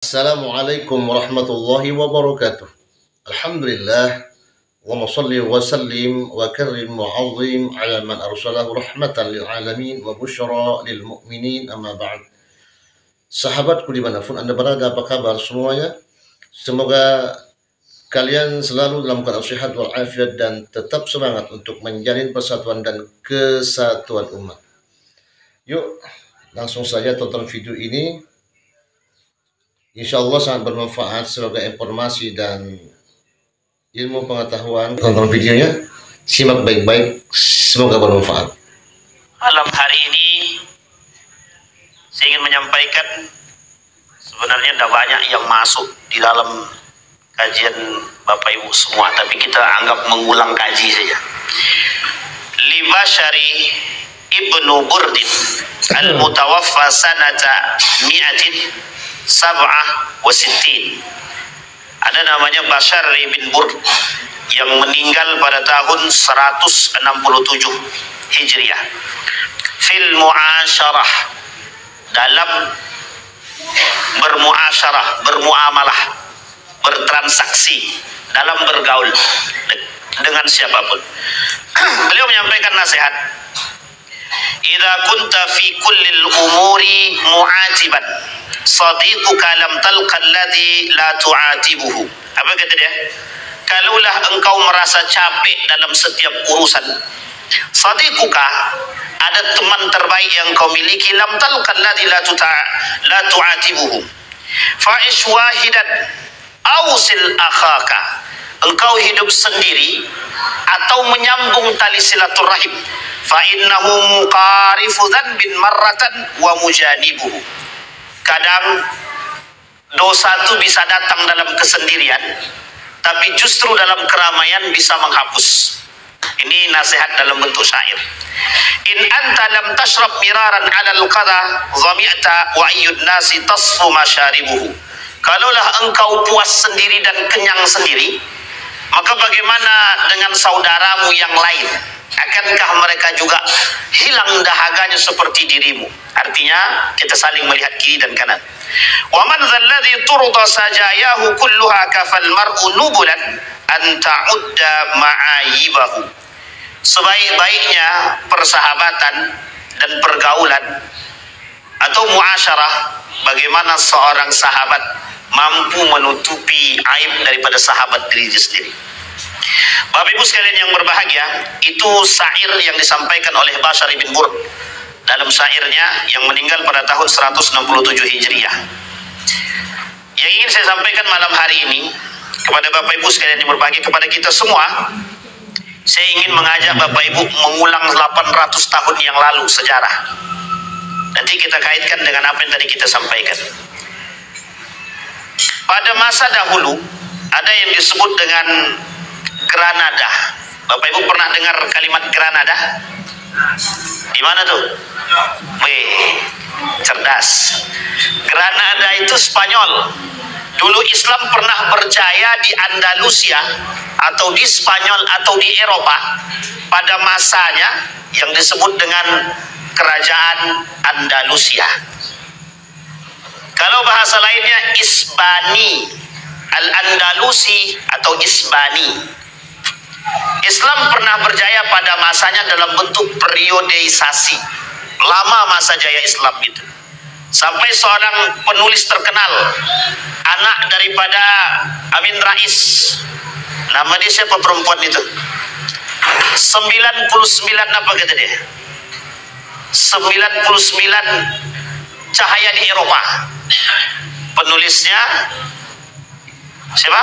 Assalamualaikum warahmatullahi wabarakatuh. Alhamdulillah wa salli wa sallim wa karim wa azim ala man arsalahu rahmatan lil alamin wa busyra lil mu'minin amma ba'd. Sahabatku dimanapun anda berada, apa kabar semuanya? Semoga kalian selalu dalam keadaan sehat walafiat dan tetap semangat untuk menjalin persatuan dan kesatuan umat. Yuk langsung saja tonton video ini. Insya Allah sangat bermanfaat sebagai informasi dan ilmu pengetahuan. Tonton videonya, simak baik-baik, semoga bermanfaat. Malam hari ini saya ingin menyampaikan, sebenarnya ada banyak yang masuk di dalam kajian Bapak Ibu semua, tapi kita anggap mengulang kaji saja. Libashari Ibnu Burdin al-mutawaffa sanata mi'atin sab'ah wa sittin. Ada namanya Bashar bin Burd yang meninggal pada tahun 167 Hijriah. Fil mu'asyarah, dalam bermuasyarah, bermuamalah, bertransaksi, dalam bergaul dengan siapapun. Beliau menyampaikan nasihat, idza kunta fi kullil umuri mu'atiban sadiquka lam talqa alladhi la tu'atibuhu. Apa kata dia? Kalaulah engkau merasa capek dalam setiap urusan, sadiquka, ada teman terbaik yang kau miliki, lam talqa alladhi la tu'atibuhu. Fa'ish wahidan awsil akhaka, engkau hidup sendiri atau menyambung tali silaturahim, fa innahu muqarifu dhanbin marratan wa mujanibuhu. Kadang dosa itu bisa datang dalam kesendirian, tapi justru dalam keramaian bisa menghapus. Ini nasihat dalam bentuk syair. In anta lam tashrab miraran ala al-qadha dhami'ta wa ayyud nasi tasfu masyaribuhu. Kalaulah engkau puas sendiri dan kenyang sendiri, maka bagaimana dengan saudaramu yang lain? Akankah mereka juga hilang dahaganya seperti dirimu? Artinya kita saling melihat kiri dan kanan. Wa man dzalladzi turda sajayahu kulluha kafal mar'u nubulan an ta'udda ma'ayibahu. Sebaik-baiknya persahabatan dan pergaulan atau muasyarah, bagaimana seorang sahabat mampu menutupi aib daripada sahabat diri sendiri. Bapak Ibu sekalian yang berbahagia, itu syair yang disampaikan oleh Bashar bin Burd dalam syairnya yang meninggal pada tahun 167 Hijriah. Yang ingin saya sampaikan malam hari ini kepada Bapak Ibu sekalian yang berbahagia, kepada kita semua, saya ingin mengajak Bapak Ibu mengulang 800 tahun yang lalu sejarah. Nanti kita kaitkan dengan apa yang tadi kita sampaikan. Pada masa dahulu ada yang disebut dengan Granada. Bapak Ibu pernah dengar kalimat Granada? Di mana tuh? Wih, cerdas. Granada itu Spanyol. Dulu Islam pernah berjaya di Andalusia atau di Spanyol atau di Eropa pada masanya yang disebut dengan Kerajaan Andalusia. Kalau bahasa lainnya Isbani, Al-Andalusi atau Isbani. Islam pernah berjaya pada masanya dalam bentuk periodisasi. Lama masa jaya Islam itu. Sampai seorang penulis terkenal, anak daripada Amin Rais. Nama dia siapa perempuan itu? 99 apa kata dia? 99 cahaya di Eropa. Penulisnya siapa?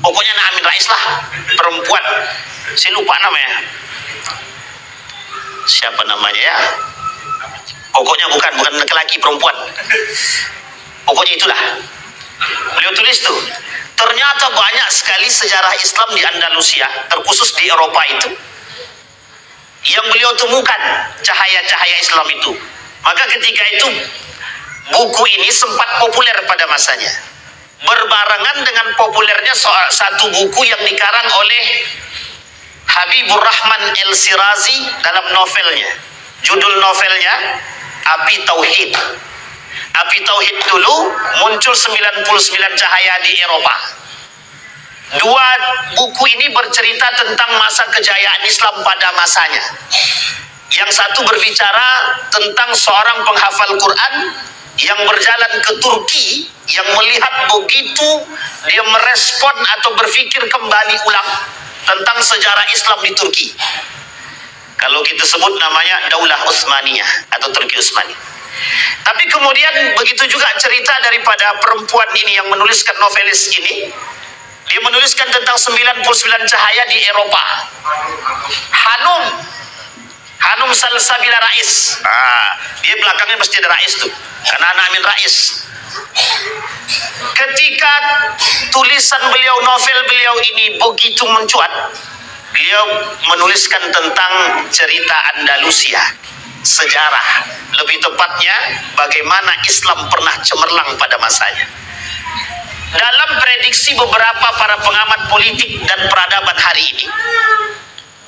Pokoknya anak Amin Rais lah, perempuan. Saya lupa namanya. Siapa namanya ya? Pokoknya bukan laki-laki, perempuan. Pokoknya itulah. Beliau tulis tuh, ternyata banyak sekali sejarah Islam di Andalusia, terkhusus di Eropa itu, yang beliau temukan cahaya-cahaya Islam itu. Maka ketika itu buku ini sempat populer pada masanya, berbarengan dengan populernya satu buku yang dikarang oleh Habibur Rahman El-Shirazi dalam novelnya. Judul novelnya Api Tauhid. Api Tauhid dulu muncul 99 cahaya di Eropa. Dua buku ini bercerita tentang masa kejayaan Islam pada masanya. Yang satu berbicara tentang seorang penghafal Quran yang berjalan ke Turki, yang melihat begitu dia merespon atau berpikir kembali ulang tentang sejarah Islam di Turki. Kalau kita sebut namanya Daulah Utsmaniyah atau Turki Utsmani. Tapi kemudian begitu juga cerita daripada perempuan ini yang menuliskan novelis ini. Dia menuliskan tentang 99 cahaya di Eropa. Hanum Salsabila Rais. Dia belakangnya mesti ada Rais tuh, karena anak Amin Rais. Ketika tulisan beliau, novel beliau ini begitu mencuat, beliau menuliskan tentang cerita Andalusia, sejarah, lebih tepatnya bagaimana Islam pernah cemerlang pada masanya. Dalam prediksi beberapa para pengamat politik dan peradaban hari ini,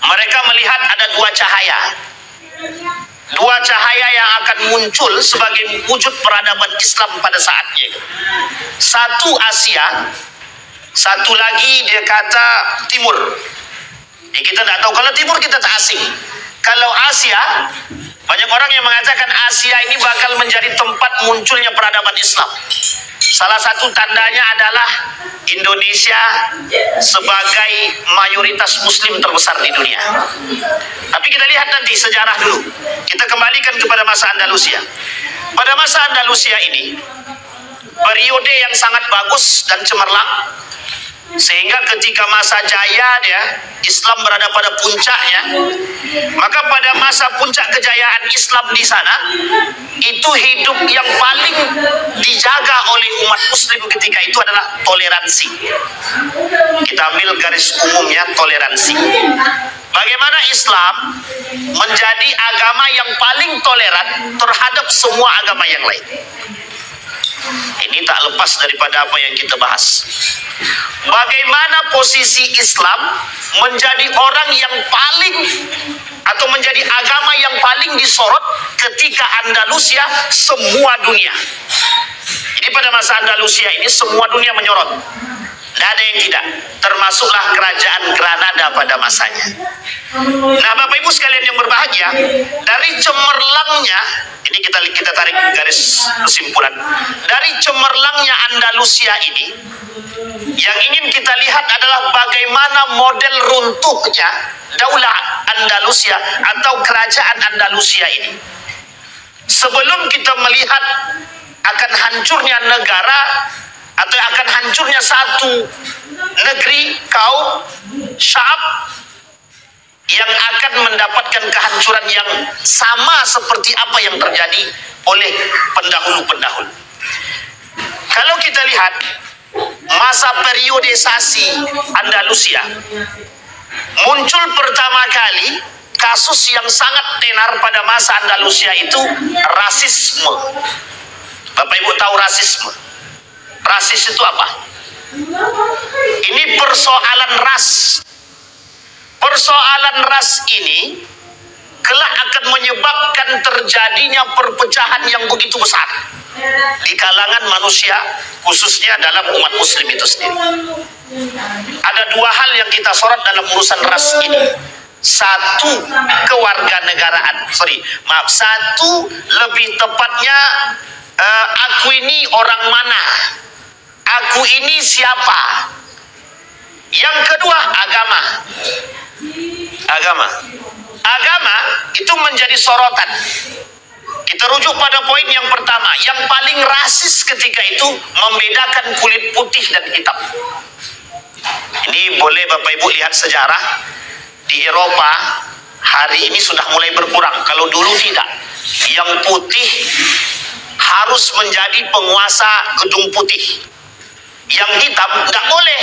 mereka melihat ada dua cahaya. Dua cahaya yang akan muncul sebagai wujud peradaban Islam pada saatnya. Satu Asia, satu lagi dia kata Timur. Kita tidak tahu, kalau Timur kita tak asing. Kalau Asia, banyak orang yang mengatakan Asia ini bakal menjadi tempat munculnya peradaban Islam. Salah satu tandanya adalah Indonesia sebagai mayoritas Muslim terbesar di dunia. Tapi kita lihat nanti sejarah dulu. Kita kembalikan kepada masa Andalusia. Pada masa Andalusia ini, periode yang sangat bagus dan cemerlang, sehingga ketika masa jaya dia, Islam berada pada puncaknya, maka pada masa puncak kejayaan Islam di sana, itu hidup yang paling dijaga oleh umat Muslim ketika itu adalah toleransi. Kita ambil garis umumnya, toleransi. Bagaimana Islam menjadi agama yang paling toleran terhadap semua agama yang lain. Ini tak lepas daripada apa yang kita bahas. Bagaimana posisi Islam menjadi orang yang paling atau menjadi agama yang paling disorot ketika Andalusia semua dunia. Jadi pada masa Andalusia ini semua dunia menyorot. Tidak ada yang tidak, termasuklah kerajaan Granada pada masanya. Nah, Bapak Ibu sekalian yang berbahagia, dari cemerlangnya, ini kita tarik garis kesimpulan, dari cemerlangnya Andalusia ini, yang ingin kita lihat adalah bagaimana model runtuhnya Daulah Andalusia atau kerajaan Andalusia ini. Sebelum kita melihat akan hancurnya negara atau akan hancurnya satu negeri, kaum, syab yang akan mendapatkan kehancuran yang sama seperti apa yang terjadi oleh pendahulu-pendahulu. Kalau kita lihat masa periodisasi Andalusia, muncul pertama kali kasus yang sangat tenar pada masa Andalusia itu rasisme. Bapak Ibu tahu rasisme? Rasis itu apa? Ini persoalan ras. Persoalan ras ini kelak akan menyebabkan terjadinya perpecahan yang begitu besar di kalangan manusia, khususnya dalam umat Muslim itu sendiri. Ada dua hal yang kita sorot dalam urusan ras ini. Satu, kewarganegaraan. Satu, lebih tepatnya aku ini orang mana? Aku ini siapa? Yang kedua, agama. Agama itu menjadi sorotan. Kita rujuk pada poin yang pertama. Yang paling rasis ketika itu membedakan kulit putih dan hitam. Ini boleh Bapak Ibu lihat sejarah. Di Eropa hari ini sudah mulai berkurang. Kalau dulu tidak. Yang putih harus menjadi penguasa gedung putih. Yang hitam tidak boleh.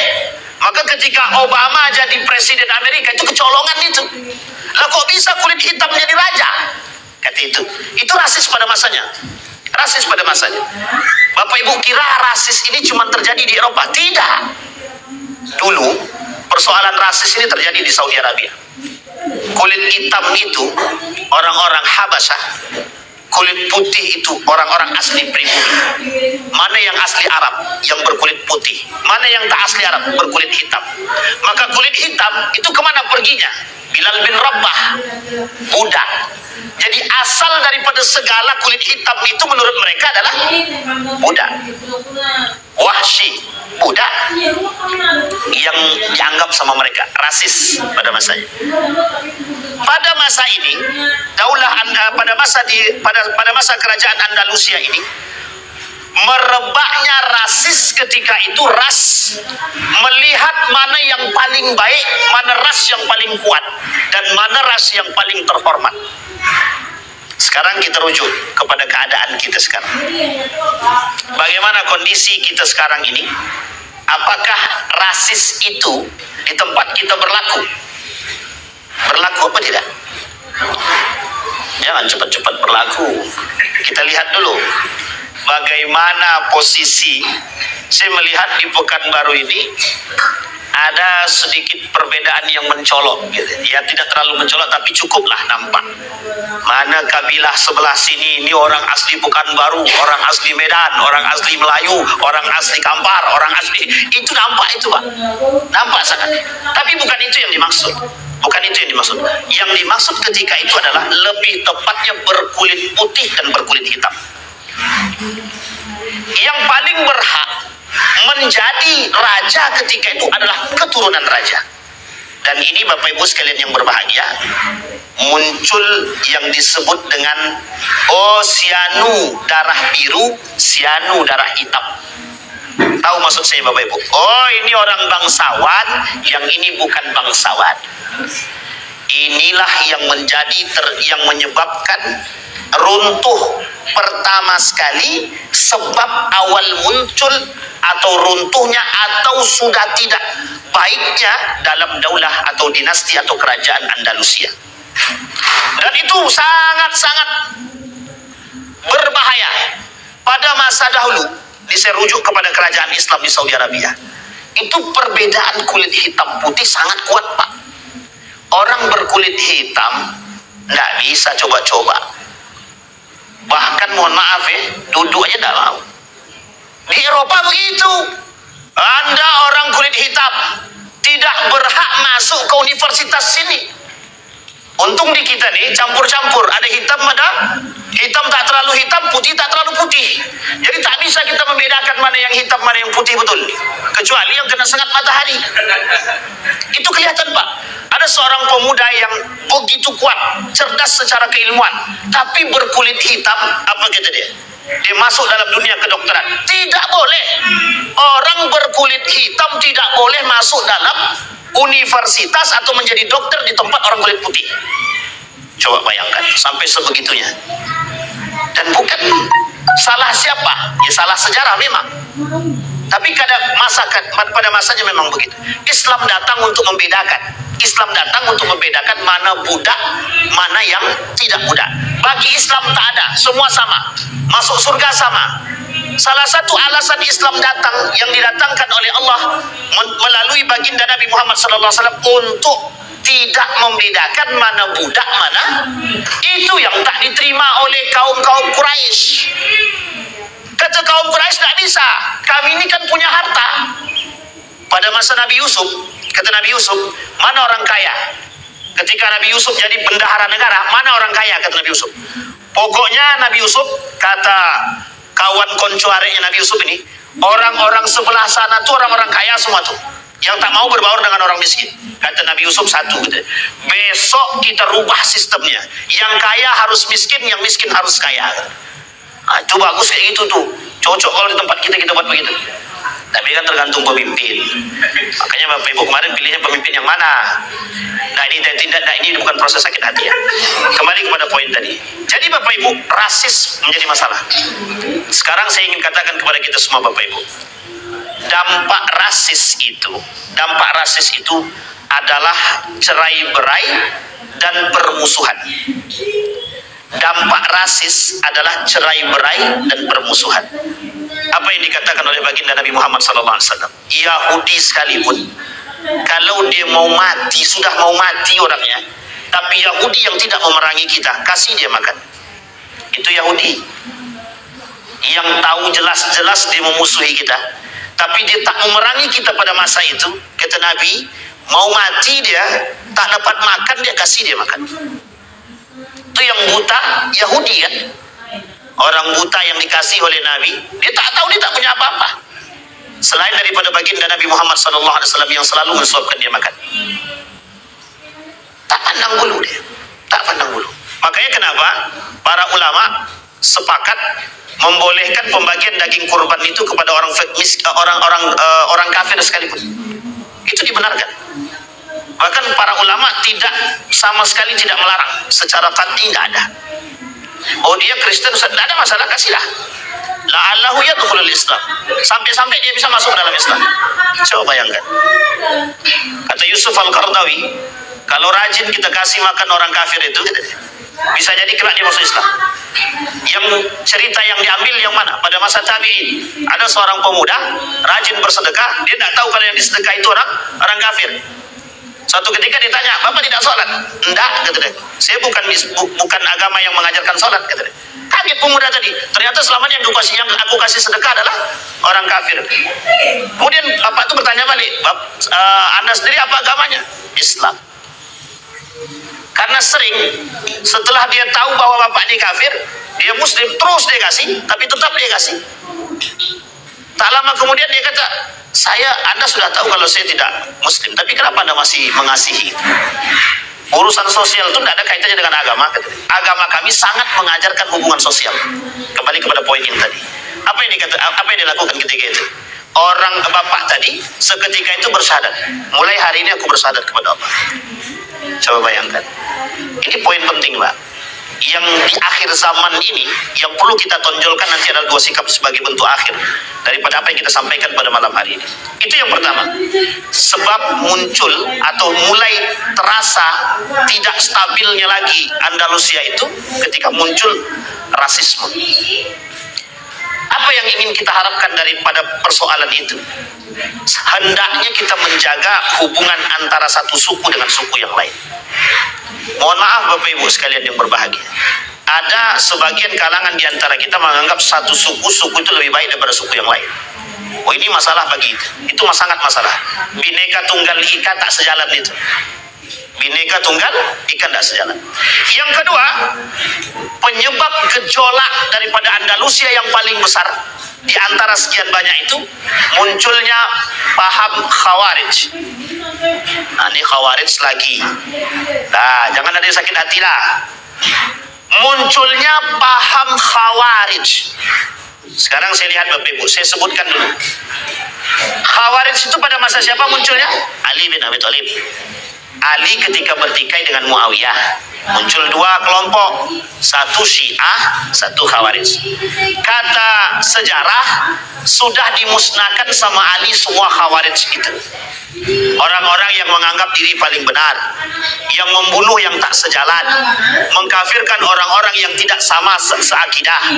Maka ketika Obama jadi presiden Amerika, itu kecolongan itu. Lah kok bisa kulit hitam jadi raja? Kata itu. Itu rasis pada masanya. Rasis pada masanya. Bapak Ibu kira rasis ini cuma terjadi di Eropa? Tidak. Dulu persoalan rasis ini terjadi di Saudi Arabia. Kulit hitam itu orang-orang Habasyah kulit putih itu orang-orang asli pribumi. Mana yang asli Arab yang berkulit putih, mana yang tak asli Arab berkulit hitam. Maka kulit hitam itu kemana perginya? Bilal bin Rabah, budak. Jadi asal daripada segala kulit hitam itu menurut mereka adalah budak. Wahsy, budak yang dianggap sama mereka rasis pada masanya. Pada masa ini, pada masa kerajaan Andalusia ini, merebaknya rasis ketika itu. Ras melihat mana yang paling baik, mana ras yang paling kuat, dan mana ras yang paling terhormat. Sekarang kita rujuk kepada keadaan kita sekarang. Bagaimana kondisi kita sekarang ini? Apakah rasis itu di tempat kita berlaku? Berlaku apa tidak? Jangan cepat-cepat berlaku. Kita lihat dulu bagaimana posisi. Saya melihat di Pekanbaru ini ada sedikit perbedaan yang mencolok gitu. Ya tidak terlalu mencolok tapi cukuplah nampak. Mana kabilah sebelah sini ini orang asli Pekanbaru, orang asli Medan, orang asli Melayu, orang asli Kampar, orang asli itu nampak itu Pak. Nampak sangat. Tapi bukan itu yang dimaksud. Bukan itu yang dimaksud. Yang dimaksud ketika itu adalah lebih tepatnya berkulit putih dan berkulit hitam. Yang paling berhak menjadi raja ketika itu adalah keturunan raja. Dan ini Bapak Ibu sekalian yang berbahagia, muncul yang disebut dengan sianu darah biru, sianu darah hitam. Tahu maksud saya Bapak Ibu? Oh, ini orang bangsawan, yang ini bukan bangsawan. Inilah yang yang menyebabkan runtuh pertama sekali, sebab awal muncul atau runtuhnya atau sudah tidak baiknya dalam daulah atau dinasti atau kerajaan Andalusia. Dan itu sangat-sangat berbahaya pada masa dahulu. Saya rujuk kepada kerajaan Islam di Saudi Arabia. Itu perbedaan kulit hitam putih sangat kuat Pak. Orang berkulit hitam nggak bisa coba-coba. Bahkan mohon maaf ya, duduk aja nggak mau. Di Eropa begitu. Anda orang kulit hitam tidak berhak masuk ke universitas sini. Untung di kita nih campur-campur, ada hitam, ada hitam tak terlalu hitam, putih tak terlalu putih. Jadi tak bisa kita membedakan mana yang hitam, mana yang putih betul. Kecuali yang kena sengat matahari. Itu kelihatan Pak. Ada seorang pemuda yang begitu kuat, cerdas secara keilmuan, tapi berkulit hitam. Apa kata dia? Dia masuk dalam dunia kedokteran. Tidak boleh. Orang berkulit hitam tidak boleh masuk dalam universitas atau menjadi dokter di tempat orang kulit putih. Coba bayangkan sampai sebegitunya. Dan bukan salah siapa, ya salah sejarah memang. Tapi pada masanya memang begitu. Islam datang untuk membedakan. Islam datang untuk membedakan mana budak, mana yang tidak budak. Bagi Islam tak ada, semua sama. Masuk surga sama. Salah satu alasan Islam datang, yang didatangkan oleh Allah melalui baginda Nabi Muhammad SAW untuk tidak membedakan mana budak, mana itu yang tak diterima oleh kaum-kaum Quraisy. Kata kaum Quraisy, tak bisa, kami ini kan punya harta. Pada masa Nabi Yusuf, kata Nabi Yusuf, mana orang kaya? Ketika Nabi Yusuf jadi bendahara negara, mana orang kaya? Kata Nabi Yusuf. Pokoknya Nabi Yusuf, kata kawan koncuarenya Nabi Yusuf ini, orang-orang sebelah sana tuh orang-orang kaya semua tuh, yang tak mau berbaur dengan orang miskin. Kata Nabi Yusuf satu, gitu. Besok kita rubah sistemnya. Yang kaya harus miskin, yang miskin harus kaya. Nah, itu bagus kayak gitu tuh. Cocok kalau di tempat kita buat begitu. Tapi kan tergantung pemimpin. Makanya Bapak Ibu kemarin pilihnya pemimpin yang mana? Nah ini bukan proses sakit hati ya. Kembali kepada poin tadi. Jadi Bapak Ibu, rasis menjadi masalah. Sekarang saya ingin katakan kepada kita semua Bapak Ibu, dampak rasis itu adalah cerai-berai dan permusuhan. Dampak rasis adalah cerai-berai dan permusuhan. Apa yang dikatakan oleh baginda Nabi Muhammad SAW? Yahudi sekalipun, kalau dia mau mati, sudah mau mati orangnya, tapi Yahudi yang tidak memerangi kita, kasih dia makan. itu Yahudi yang tahu jelas-jelas dia memusuhi kita, tapi dia tak memerangi kita pada masa itu. Kata Nabi, mau mati dia, tak dapat makan, dia kasih dia makan. Itu yang buta Yahudi kan, orang buta yang dikasih oleh Nabi, dia tak tahu, dia tak punya apa-apa selain daripada baginda Nabi Muhammad SAW yang selalu mensuapkan dia makan. Tak pandang bulu dia, tak pandang bulu. Makanya kenapa para ulama sepakat membolehkan pembagian daging kurban itu kepada orang kafir sekalipun. Itu dibenarkan. Bahkan para ulama tidak sama sekali tidak melarang, secara qat'i tidak ada. Oh dia Kristen, tidak ada masalah, kasihlah. La'allahu yadkhulul Islam, sampai-sampai dia bisa masuk dalam Islam. Coba bayangkan. Kata Yusuf Al-Qardawi, kalau rajin kita kasih makan orang kafir itu, bisa jadi kelak dia masuk Islam. Yang cerita yang diambil yang mana? Pada masa tabi'in, ada seorang pemuda rajin bersedekah, dia tidak tahu kalau yang disedekah itu orang kafir. Suatu ketika ditanya, "Bapak tidak sholat?" "Enggak," kata dia. "Saya bukan agama yang mengajarkan sholat," kata dia. Kaget pemuda tadi. Ternyata selama ini yang aku kasih sedekah adalah orang kafir. Kemudian bapak itu bertanya balik, "Anda sendiri apa agamanya?" "Islam." Karena sering setelah dia tahu bahwa bapak ini kafir, dia muslim, terus dia kasih, tapi tetap dia kasih. Tak lama kemudian dia kata, Anda sudah tahu kalau saya tidak muslim, tapi kenapa Anda masih mengasihi?" Urusan sosial itu tidak ada kaitannya dengan agama. Agama kami sangat mengajarkan hubungan sosial. Kembali kepada poin ini tadi. Apa yang dilakukan ketika itu? Orang bapak tadi seketika itu bersyahadat. Mulai hari ini aku bersyahadat kepada Allah. Coba bayangkan. Ini poin penting, Pak. Yang di akhir zaman ini yang perlu kita tonjolkan nanti adalah dua sikap sebagai bentuk akhir daripada apa yang kita sampaikan pada malam hari ini. Itu yang pertama. Sebab muncul atau mulai terasa tidak stabilnya lagi Andalusia itu ketika muncul rasisme. Apa yang ingin kita harapkan daripada persoalan itu? Hendaknya kita menjaga hubungan antara satu suku dengan suku yang lain. Mohon maaf Bapak Ibu sekalian yang berbahagia, ada sebagian kalangan di antara kita menganggap satu suku itu lebih baik daripada suku yang lain. Oh ini masalah bagi itu sangat masalah. Bhinneka Tunggal Ika tak sejalan itu. Bhinneka Tunggal Ika tak sejalan. Yang kedua, penyebab gejolak daripada Andalusia yang paling besar di antara sekian banyak itu munculnya paham Khawarij. Nah, ini Khawarij lagi. Nah, jangan ada yang sakit hati lah. Munculnya paham Khawarij. Sekarang saya lihat Bapak Ibu, saya sebutkan dulu. Khawarij itu pada masa siapa munculnya? Ali bin Abi Thalib. Ali ketika bertikai dengan Muawiyah, muncul dua kelompok, satu Syiah, satu Khawarij. Kata sejarah, sudah dimusnahkan sama Ali semua Khawarij itu. Orang-orang yang menganggap diri paling benar, yang membunuh yang tak sejalan, mengkafirkan orang-orang yang tidak sama seakidah.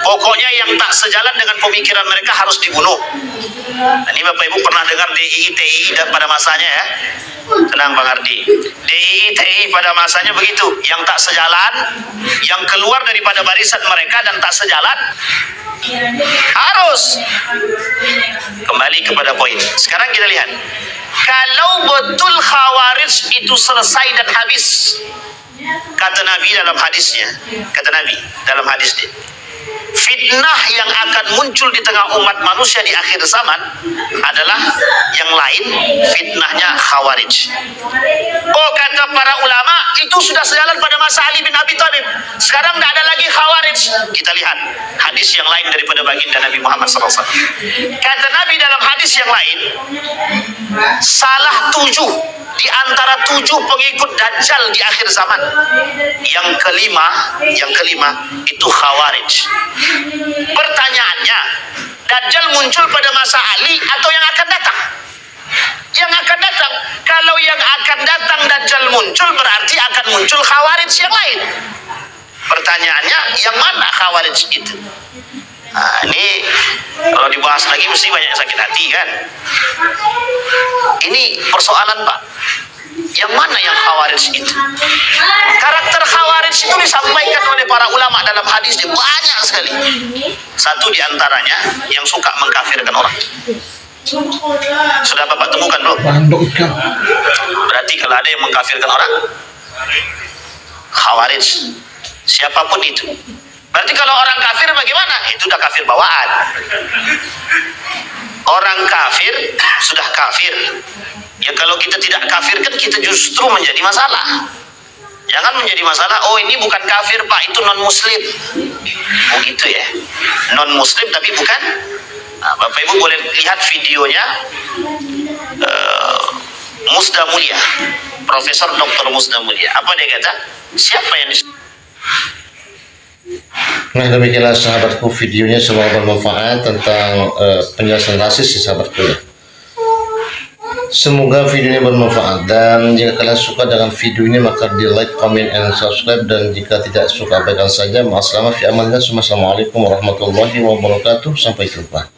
Pokoknya yang tak sejalan dengan pemikiran mereka harus dibunuh. Ini Bapak Ibu pernah dengar DII, TII pada masanya ya? Tenang Bang Ardi. DII, TII pada masanya begitu. Yang tak sejalan, yang keluar daripada barisan mereka dan tak sejalan, harus kembali kepada poin. Sekarang kita lihat, kalau betul Khawarij itu selesai dan habis, kata Nabi dalam hadisnya, fitnah yang akan muncul di tengah umat manusia di akhir zaman adalah yang lain, fitnahnya Khawarij. Oh, kata para ulama, itu sudah sejalan pada masa Ali bin Abi Thalib. Sekarang tidak ada lagi Khawarij. Kita lihat hadis yang lain daripada baginda Nabi Muhammad SAW. Kata Nabi dalam hadis yang lain, salah 7 di antara 7 pengikut Dajjal di akhir zaman. Yang kelima itu Khawarij. Pertanyaannya, Dajjal muncul pada masa Ali atau yang akan datang? Yang akan datang. Kalau yang akan datang Dajjal muncul, berarti akan muncul Khawarij yang lain. Pertanyaannya, yang mana Khawarij itu? Nah, ini kalau dibahas lagi mesti banyak sakit hati kan. Ini persoalan Pak Yang mana yang Khawarij itu? Karakter Khawarij itu disampaikan oleh para ulama dalam hadis banyak sekali. Satu di antaranya yang suka mengkafirkan orang. Sudah Bapak temukan belum? Berarti kalau ada yang mengkafirkan orang, Khawarij, siapapun itu. Berarti kalau orang kafir bagaimana? Itu udah kafir bawaan. Orang kafir sudah kafir. Ya kalau kita tidak kafirkan, kita justru menjadi masalah. Jangan menjadi masalah, oh ini bukan kafir Pak, itu non muslim. Oh gitu ya, non muslim tapi bukan. Nah, Bapak Ibu boleh lihat videonya Musda Mulia, Profesor Dr. Musda Mulia. Apa dia kata? Siapa yang Nah, demikianlah sahabatku videonya, semoga bermanfaat tentang penjelasan rasis ya sahabatku ya. Semoga video ini bermanfaat, dan jika kalian suka dengan video ini maka di like, comment, and subscribe, dan jika tidak suka abaikan saja. Assalamualaikum warahmatullahi wabarakatuh. Sampai jumpa.